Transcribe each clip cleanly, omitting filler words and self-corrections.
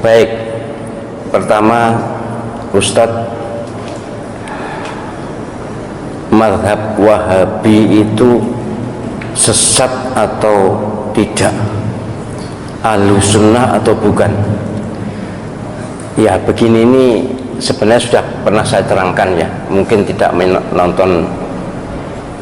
Baik, pertama Ustadz, mazhab Wahabi itu sesat atau tidak, Ahlussunnah atau bukan? Ya begini, ini sebenarnya sudah pernah saya terangkan ya, mungkin tidak menonton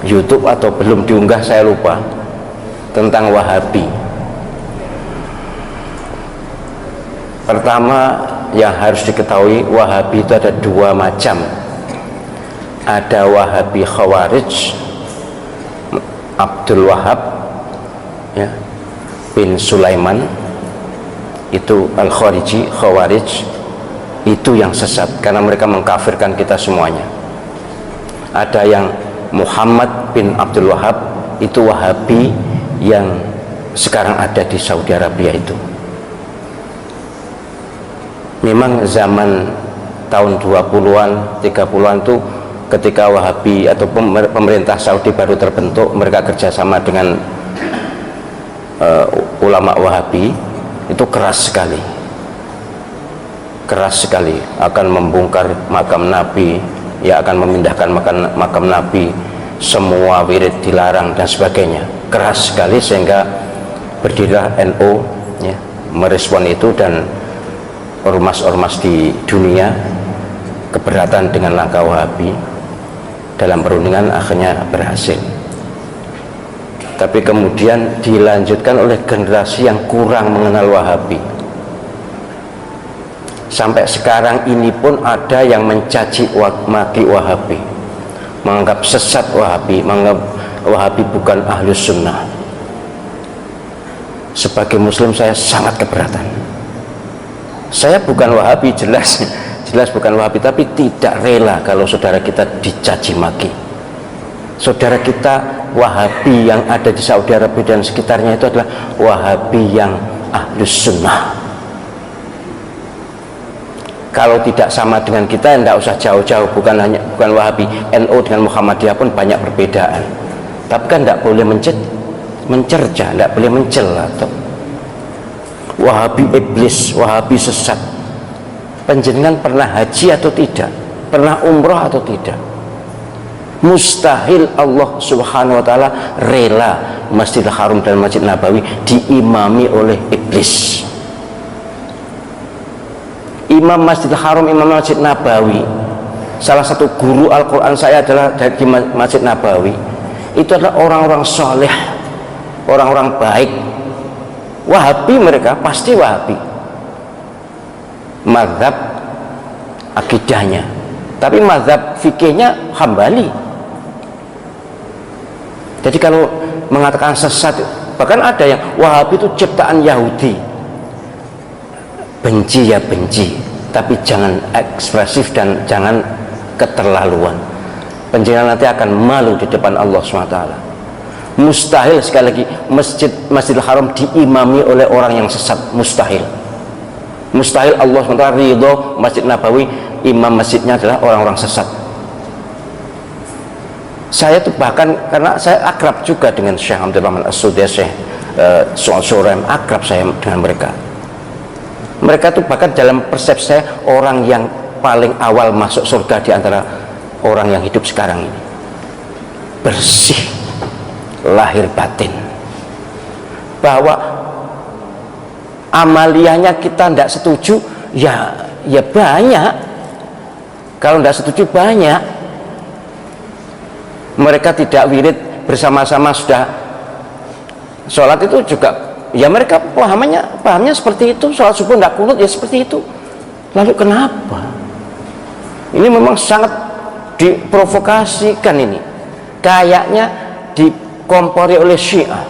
YouTube atau belum diunggah, saya lupa, tentang Wahabi. Pertama yang harus diketahui, Wahabi itu ada dua macam. Ada Wahabi Khawarij, Abdul Wahab ya, bin Sulaiman, itu Al-Khariji, Khawarij, itu yang sesat karena mereka mengkafirkan kita semuanya. Ada yang Muhammad bin Abdul Wahab, itu Wahabi yang sekarang ada di Saudi Arabia. Itu memang zaman tahun 20-an 30-an tuh, ketika Wahabi atau pemerintah Saudi baru terbentuk, mereka kerjasama dengan ulama Wahabi, itu keras sekali akan membongkar makam Nabi ya, akan memindahkan makam Nabi, semua wirid dilarang dan sebagainya, keras sekali, sehingga berdirilah NU ya, merespon itu, dan ormas-ormas di dunia keberatan dengan langkah Wahabi. Dalam perundingan akhirnya berhasil, tapi kemudian dilanjutkan oleh generasi yang kurang mengenal Wahabi. Sampai sekarang ini pun ada yang mencaci maki Wahabi, menganggap sesat Wahabi, menganggap Wahabi bukan Ahlussunnah. Sebagai Muslim saya sangat keberatan. Saya bukan Wahabi, jelas bukan Wahabi, tapi tidak rela kalau saudara kita dicaci maki. Saudara kita Wahabi yang ada di Saudi Arabia dan sekitarnya itu adalah Wahabi yang Ahlussunnah. Kalau tidak sama dengan kita, tidak usah jauh-jauh, bukan Wahabi, NU dengan Muhammadiyah pun banyak perbedaan, tapi kan tidak boleh mencerca, tidak boleh mencela. Wahabi iblis, Wahabi sesat. Panjenengan pernah haji atau tidak? Pernah umroh atau tidak? Mustahil Allah subhanahu wa ta'ala rela Masjidil Haram dan Masjid Nabawi diimami oleh iblis. Imam Masjidil Haram, Imam Masjid Nabawi, salah satu guru Al-Quran saya adalah dari Masjid Nabawi, itu adalah orang-orang soleh, orang-orang baik. Wahabi mereka pasti Wahabi, mazhab akidahnya, tapi mazhab fikihnya Hambali. Jadi kalau mengatakan sesat, bahkan ada yang Wahabi itu ciptaan Yahudi. Benci ya benci, tapi jangan ekspresif dan jangan keterlaluan. Panjenengan nanti akan malu di depan Allah SWT. Mustahil, sekali lagi, Masjidil Haram diimami oleh orang yang sesat, mustahil. Mustahil Allah SWT ridho Masjid Nabawi, imam masjidnya adalah orang-orang sesat. Saya tuh bahkan, karena saya akrab juga dengan Syekh Abdul Rahman As-Sudais, Syekh Surem, akrab saya dengan mereka. Mereka tuh bahkan dalam persepsi saya orang yang paling awal masuk surga di antara orang yang hidup sekarang ini. Bersih lahir batin, bahwa amaliyahnya kita tidak setuju, ya banyak. Kalau tidak setuju banyak. Mereka tidak wirid bersama-sama, sudah sholat itu juga, ya mereka pahamnya seperti itu. Sholat subuh tidak kunut, ya seperti itu. Lalu kenapa? Ini memang sangat diprovokasikan ini. Kayaknya dikompori oleh Syiah.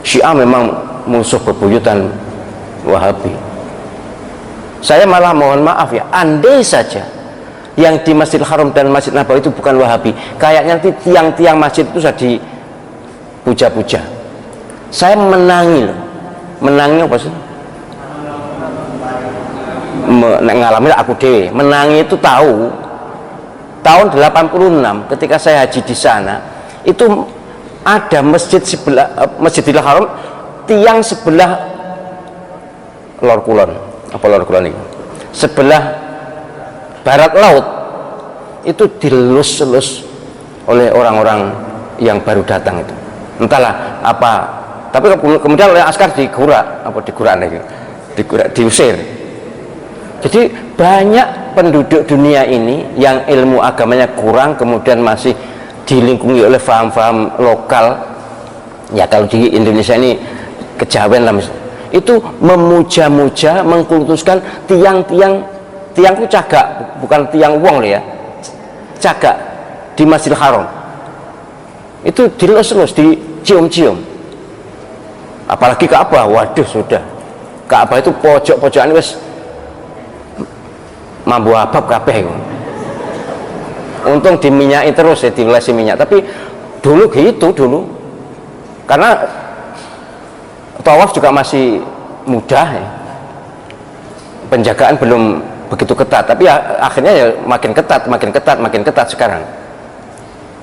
Syiah memang musuh bebuyutan Wahabi. Saya malah mohon maaf ya, andai saja yang di Masjidil Haram dan Masjid Nabawi itu bukan Wahabi, kayaknya nanti tiang-tiang masjid itu sudah dipuja-puja. Saya menangi loh. Menangi apa sih? Ngalami aku dewe. Menangi itu tahu. Tahun 86 ketika saya haji di sana, itu ada masjid sebelah Masjidil Haram, tiang sebelah lor kulon, apa lor kulon ini, sebelah barat laut itu dilus-lus oleh orang-orang yang baru datang itu, entahlah apa, tapi kemudian oleh askar diusir. Jadi banyak penduduk dunia ini yang ilmu agamanya kurang, kemudian masih dilingkungi oleh faham-faham lokal. Ya kalau di Indonesia ini kejawen lah, itu memuja-muja, mengkultuskan tiangku cagak, bukan tiang wong ya, cagak di Masjidil Haram itu dilus-lus, dicium-cium. Apalagi Ka'bah, waduh sudah, Ka'bah itu pojok-pojokan wis mambu abab kabeh. Untung diminyaki terus ya, dilesi minyak. Tapi dulu gitu dulu, karena tawaf juga masih mudah ya. Penjagaan belum begitu ketat, tapi akhirnya ya makin ketat sekarang.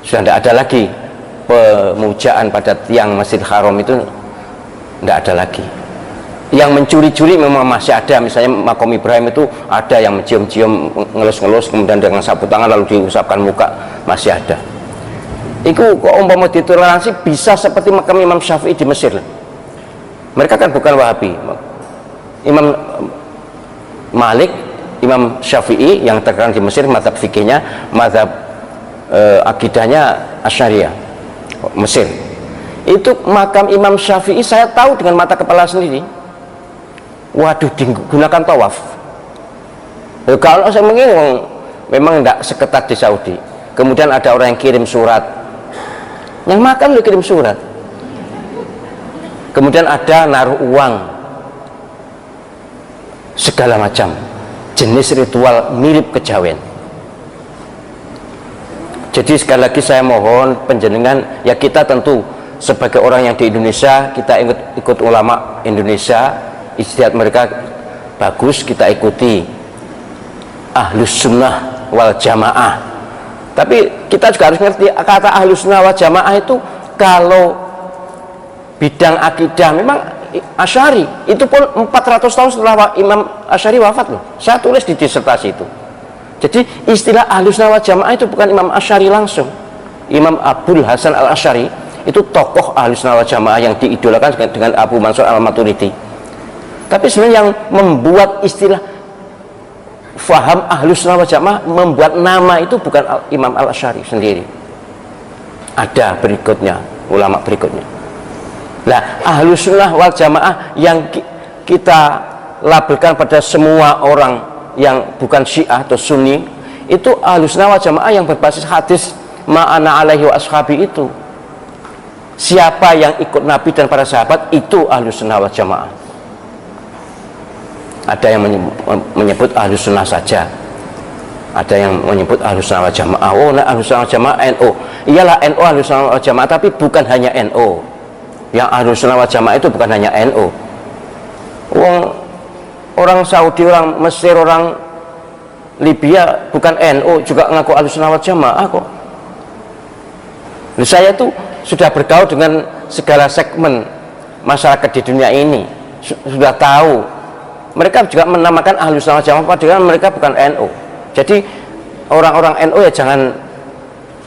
Sudah tidak ada lagi pemujaan pada tiang Masjidil Haram, itu tidak ada lagi. Yang mencuri-curi memang masih ada, misalnya makom Ibrahim itu ada yang mencium-cium, ngelus-ngelus, kemudian dengan sapu tangan lalu diusapkan muka, masih ada. Itu kok umpama ditoleransi bisa seperti makam Imam Syafi'i di Mesir. Mereka kan bukan Wahabi. Imam Malik, Imam Syafi'i yang terkenal di Mesir, mazhab fikihnya, mazhab akidahnya Asy'ariyah, Mesir. Itu makam Imam Syafi'i saya tahu dengan mata kepala sendiri. Waduh, digunakan tawaf. Kalau saya mengingat memang tidak seketat di Saudi. Kemudian ada orang yang kirim surat, yang makam dia kirim surat. Kemudian ada naruh uang, segala macam jenis ritual mirip kejawen. Jadi sekali lagi saya mohon penjenengan, ya kita tentu sebagai orang yang di Indonesia, kita ikut ulama Indonesia, ijtihad mereka bagus, kita ikuti. Ahlus sunnah wal jamaah. Tapi kita juga harus ngerti kata ahlus sunnah wal jamaah itu kalau bidang akidah memang Asy'ari, itu pun 400 tahun setelah Imam Asy'ari wafat loh. Saya tulis di disertasi itu. Jadi istilah ahlus sunnah wal jamaah itu bukan Imam Asy'ari langsung. Imam Abul Hasan al Asy'ari itu tokoh ahlus sunnah wal jamaah yang diidolakan dengan Abu Mansur al Maturidi. Tapi sebenarnya yang membuat istilah faham ahlus sunnah wal jamaah, membuat nama itu bukan Imam al Asy'ari sendiri. Ada berikutnya, ulama berikutnya. Nah, ahlus sunnah wal jamaah yang kita labelkan pada semua orang yang bukan Syiah atau Sunni, itu ahlus sunnah wal jamaah yang berbasis hadis ma'ana alaihi wa ashabi itu. Siapa yang ikut Nabi dan para sahabat itu ahlus sunnah wal jamaah. Ada yang menyebut ahlus sunnah saja, ada yang menyebut ahlus sunnah wal jamaah. Oh, nah, ahlus sunnah wal jamaah NU. Iyalah NU ahlus sunnah wal jamaah, tapi bukan hanya NU. Yang ahlus sunnah wal jamaah itu bukan hanya NU. Orang Saudi, orang Mesir, orang Libya bukan NU juga ngaku ahlus sunnah wal jamaah kok. Saya itu sudah bergaul dengan segala segmen masyarakat di dunia ini, sudah tahu. Mereka juga menamakan ahlus sunnah wal jamaah padahal mereka bukan NU. Jadi orang-orang NU ya jangan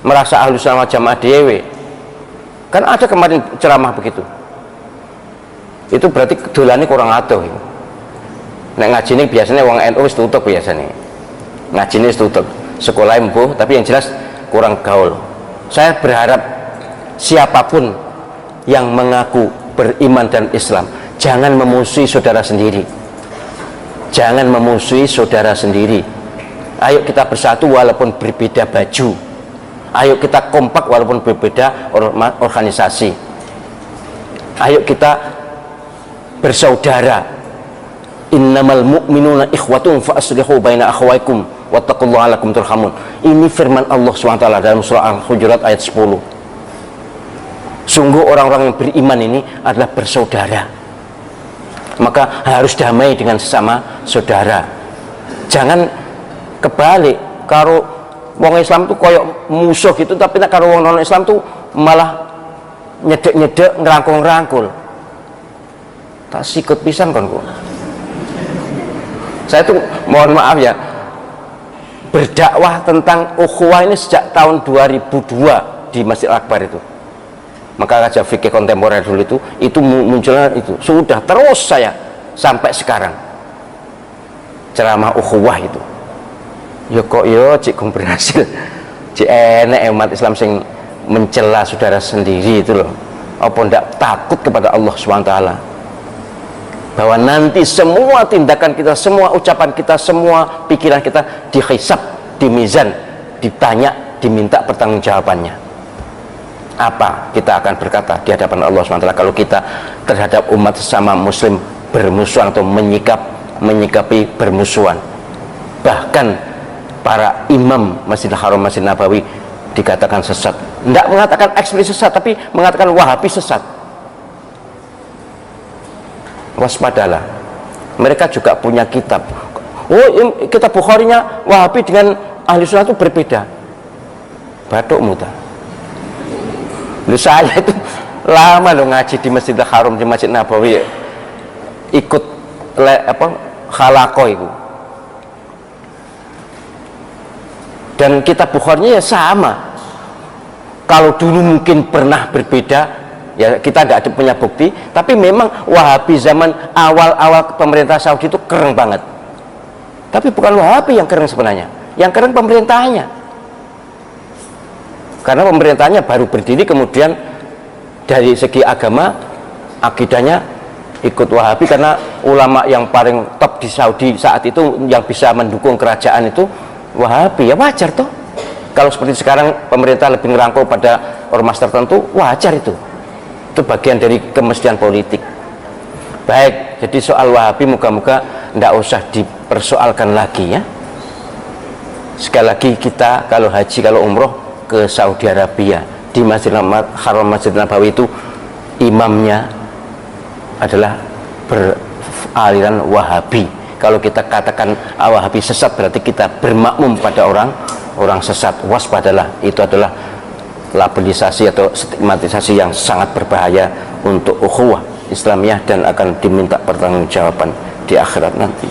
merasa ahlus sunnah wal jamaah dewe. Kan ada kemarin ceramah begitu. Itu berarti dolane kurang atuh. Nek ngaji ini biasanya wong NU wis tutup biasanya. Ngaji ini wis tutup. Sekolah embuh, tapi yang jelas kurang gaul. Saya berharap siapapun yang mengaku beriman dan Islam, jangan memusuhi saudara sendiri. Jangan memusuhi saudara sendiri. Ayo kita bersatu walaupun berbeda baju. Ayo kita kompak walaupun berbeda organisasi. Ayo kita bersaudara. Innamal mu'minuna ikhwatun fa aslihu baina akhawaykum wattaqullaha la'allakum turhamun. Ini firman Allah SWT dalam surah Al-Hujurat ayat 10. Sungguh orang-orang yang beriman ini adalah bersaudara. Maka harus damai dengan sesama saudara. Jangan kebalik, karo wong Islam tuh koyok musuh gitu, tapi nek karo wong non Islam tuh malah nyedek-nyedek, ngerangkul-ngerangkul. Tak sikut pisan kon kok. Saya tuh mohon maaf ya, berdakwah tentang ukhuwah ini sejak tahun 2002 di Masjid Akbar itu. Maka kajian fikih kontemporer dulu itu munculnya itu. Sudah terus saya sampai sekarang ceramah ukhuwah itu. Ya kok yo cik berhasil. Cik enek umat Islam sing mencela saudara sendiri itu loh. Apa ndak takut kepada Allah SWT bahwa nanti semua tindakan kita, semua ucapan kita, semua pikiran kita dihisab, dimizan, ditanya, diminta pertanggungjawabannya. Apa kita akan berkata di hadapan Allah SWT kalau kita terhadap umat sesama muslim bermusuhan atau menyikapi bermusuhan? Bahkan para imam Masjidil Haram, Masjid Nabawi dikatakan sesat. Tidak mengatakan eksplisit sesat, tapi mengatakan Wahabi sesat. Waspadalah, mereka juga punya kitab. Oh, kitab Bukharinya Wahabi dengan ahli sunnah itu berbeda. Batuk muta. Saya itu lama loh ngaji di Masjidil Haram, di Masjid Nabawi, ikut khalaqah itu. Dan kitab Bukharinya ya sama. Kalau dulu mungkin pernah berbeda, ya kita tidak punya bukti, tapi memang Wahabi zaman awal-awal pemerintah Saudi itu keren banget. Tapi bukan Wahabi yang keren sebenarnya, yang keren pemerintahnya. Karena pemerintahnya baru berdiri, kemudian dari segi agama akidahnya ikut Wahabi, karena ulama yang paling top di Saudi saat itu yang bisa mendukung kerajaan itu Wahabi. Ya wajar toh. Kalau seperti sekarang pemerintah lebih ngerangkul pada ormas tertentu, wajar itu. Itu bagian dari kemestian politik. Baik, jadi soal Wahabi moga-moga tidak usah dipersoalkan lagi ya. Sekali lagi kita kalau haji, kalau umroh ke Saudi Arabia, di Masjidil Haram, Masjid Nabawi itu imamnya adalah beraliran Wahabi. Kalau kita katakan Wahabi sesat, berarti kita bermakmum pada orang sesat. Waspadalah, itu adalah labelisasi atau stigmatisasi yang sangat berbahaya untuk ukhuwah Islamiyah dan akan diminta pertanggungjawaban di akhirat nanti.